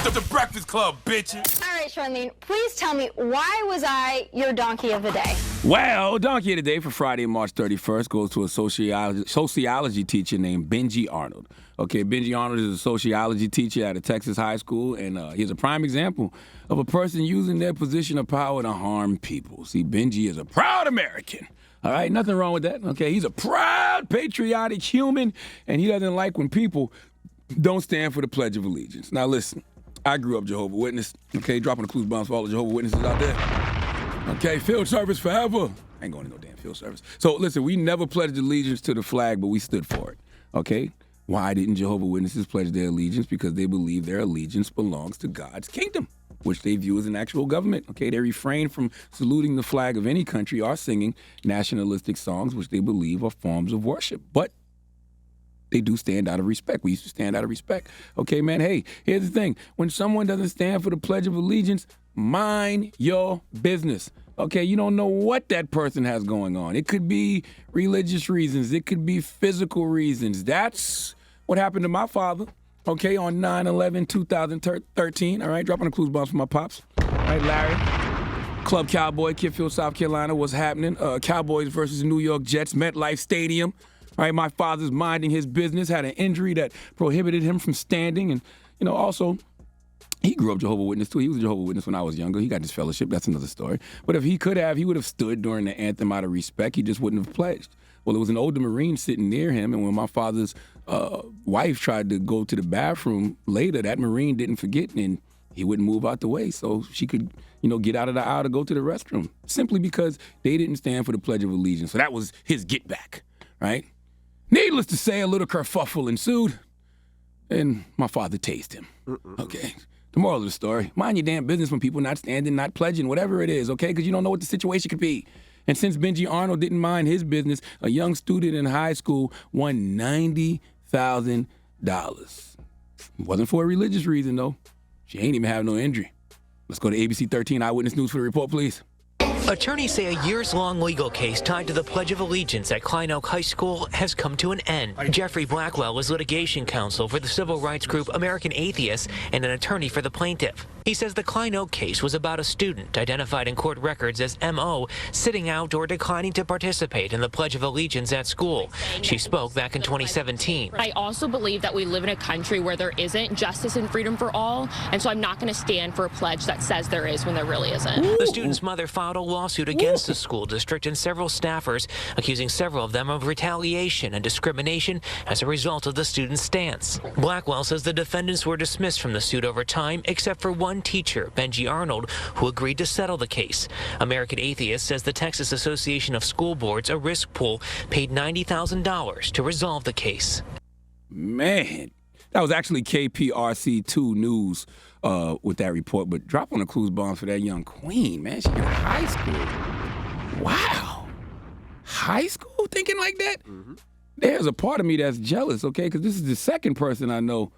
The Breakfast Club, bitches. All right, Charlamagne, please tell me, why was I your donkey of the day? Well, donkey of the day for Friday, March 31st goes to a sociology teacher named Benji Arnold. Okay, Benji Arnold is a sociology teacher at a Texas high school, and he's a prime example of a person using their position of power to harm people. See, Benji is a proud American. All right, nothing wrong with that. Okay, he's a proud, patriotic human, and he doesn't like when people don't stand for the Pledge of Allegiance. Now, listen, I grew up Jehovah's Witness. Okay, dropping the clues bombs for all the Jehovah's Witnesses out there. Okay, field service forever. I ain't going to no damn field service. So, listen, we never pledged allegiance to the flag, but we stood for it. Okay? Why didn't Jehovah's Witnesses pledge their allegiance? Because they believe their allegiance belongs to God's kingdom, which they view as an actual government. Okay, they refrain from saluting the flag of any country or singing nationalistic songs, which they believe are forms of worship. But they do stand out of respect. We used to stand out of respect. Okay, man, hey, here's the thing. When someone doesn't stand for the Pledge of Allegiance, mind your business. Okay, you don't know what that person has going on. It could be religious reasons. It could be physical reasons. That's what happened to my father. Okay, on 9/11/2013, all right, dropping the clues bombs for my pops. All right, Larry. Club Cowboy, Kidfield, South Carolina, was happening. Cowboys versus New York Jets, MetLife Stadium. All right, my father's minding his business, had an injury that prohibited him from standing. And, you know, also, he grew up Jehovah's Witness, too. He was a Jehovah's Witness when I was younger. He got his fellowship. That's another story. But if he could have, he would have stood during the anthem out of respect. He just wouldn't have pledged. Well, there was an older Marine sitting near him, and when my father's wife tried to go to the bathroom later, that Marine didn't forget, and he wouldn't move out the way so she could, you know, get out of the aisle to go to the restroom, simply because they didn't stand for the Pledge of Allegiance. So that was his get back, right? Needless to say, a little kerfuffle ensued, and my father tased him. Okay. The moral of the story, mind your damn business when people not standing, not pledging, whatever it is, okay? Because you don't know what the situation could be. And since Benji Arnold didn't mind his business, a young student in high school won $90,000. Wasn't for a religious reason, though. She ain't even have no injury. Let's go to ABC 13 Eyewitness News for the report, please. Attorneys say a years-long legal case tied to the Pledge of Allegiance at Klein Oak High School has come to an end. Jeffrey Blackwell is litigation counsel for the civil rights group American Atheists and an attorney for the plaintiff. He says the Klein Oak case was about a student identified in court records as M.O. sitting out or declining to participate in the Pledge of Allegiance at school. She spoke back in 2017. I also believe that we live in a country where there isn't justice and freedom for all, and so I'm not going to stand for a pledge that says there is when there really isn't. The student's mother filed a lawsuit against the school district and several staffers, accusing several of them of retaliation and discrimination as a result of the student's stance. Blackwell says the defendants were dismissed from the suit over time, except for one teacher, Benji Arnold, who agreed to settle the case. American Atheists says the Texas Association of School Boards, a risk pool, paid $90,000 to resolve the case. Man, that was actually KPRC2 News with that report, but drop on the clues bombs for that young queen, man. She in high school. Wow. High school thinking like that? There's a part of me that's jealous, okay, because this is the second person I know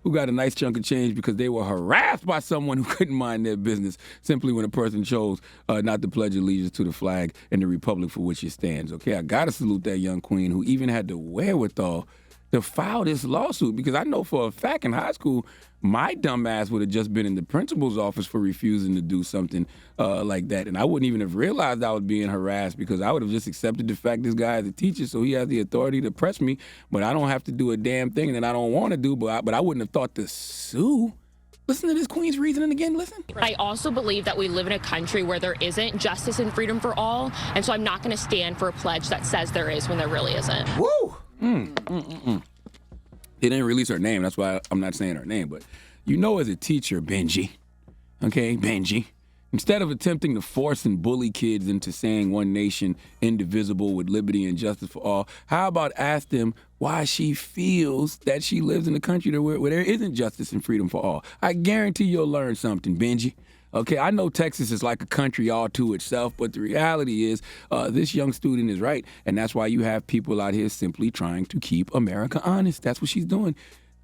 who got a nice chunk of change because they were harassed by someone who couldn't mind their business simply when a person chose not to pledge allegiance to the flag and the republic for which it stands. Okay, I got to salute that young queen who even had the wherewithal to file this lawsuit, because I know for a fact in high school, my dumb ass would have just been in the principal's office for refusing to do something like that. And I wouldn't even have realized I was being harassed because I would have just accepted the fact this guy is a teacher, so he has the authority to press me, but I don't have to do a damn thing that I don't want to do, but I wouldn't have thought to sue. Listen to this queen's reasoning again, listen. I also believe that we live in a country where there isn't justice and freedom for all, and so I'm not going to stand for a pledge that says there is when there really isn't. Woo! They didn't release her name. That's why I'm not saying her name. But you know, as a teacher, Benji, okay, Benji, instead of attempting to force and bully kids into saying one nation, indivisible, with liberty and justice for all, how about ask them why she feels that she lives in a country where there isn't justice and freedom for all? I guarantee you'll learn something, Benji. Okay, I know Texas is like a country all to itself, but the reality is this young student is right, and that's why you have people out here simply trying to keep America honest. That's what she's doing.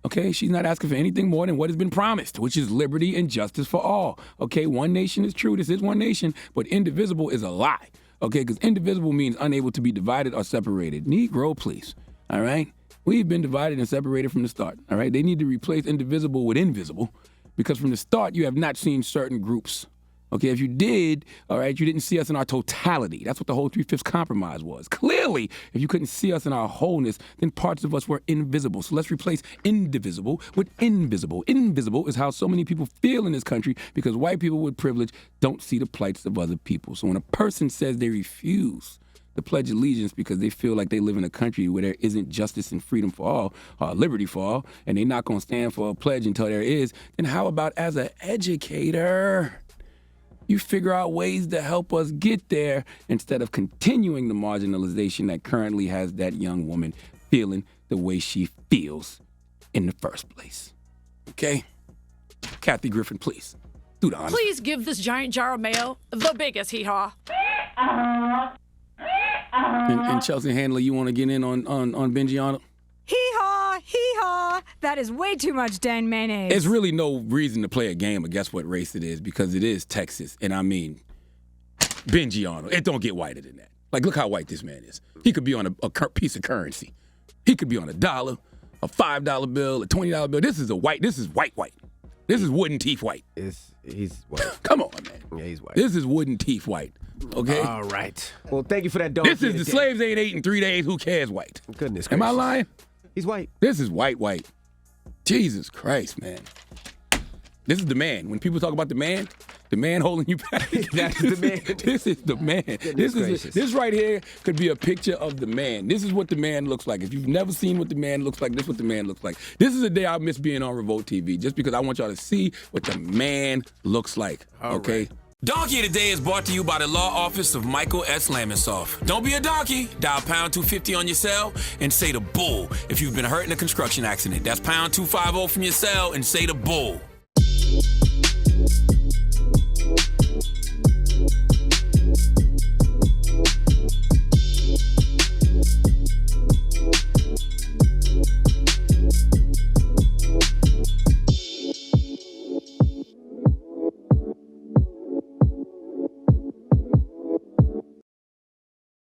Okay, she's not asking for anything more than what has been promised, which is liberty and justice for all. Okay, one nation is true. This is one nation, but indivisible is a lie. Okay, because indivisible means unable to be divided or separated. Negro, please. All right? We've been divided and separated from the start. All right? They need to replace indivisible with invisible, because from the start, you have not seen certain groups. Okay, if you did, all right, you didn't see us in our totality. That's what the whole 3/5 compromise was. Clearly, if you couldn't see us in our wholeness, then parts of us were invisible. So let's replace indivisible with invisible. Invisible is how so many people feel in this country because white people with privilege don't see the plights of other people. So when a person says they refuse to pledge allegiance because they feel like they live in a country where there isn't justice and freedom for all, liberty for all, and they're not going to stand for a pledge until there is, then how about as an educator, you figure out ways to help us get there instead of continuing the marginalization that currently has that young woman feeling the way she feels in the first place. Okay? Kathy Griffin, please, do the honors. Please give this giant jar of mayo the biggest hee-haw. And Chelsea Handler, you want to get in on Benji Arnold? Hee-haw, hee-haw. That is way too much dang mayonnaise. There's really no reason to play a game of guess what race it is because it is Texas. And I mean, Benji Arnold. It don't get whiter than that. Like, look how white this man is. He could be on a piece of currency. He could be on $1, a $5 bill, a $20 bill. This is white. This is white. This is wooden teeth white. He's white. Come on, man. Yeah, he's white. This is wooden teeth white. Okay? All right. Well, thank you for that dog. This is the slaves ain't ate in 3 days. Who cares white? Goodness Am I gracious. lying? He's white. This is white. Jesus Christ, man. This is the man. When people talk about the man holding you back. That's the man. This is the man. This right here could be a picture of the man. This is what the man looks like. If you've never seen what the man looks like, this is what the man looks like. This is a day I miss being on Revolt TV just because I want y'all to see what the man looks like. Okay? Right. Donkey of the Day is brought to you by the law office of Michael S. Lamonsoff. Don't be a donkey. Dial pound 250 on your cell and say the bull if you've been hurt in a construction accident. That's pound 250 from your cell and say the bull.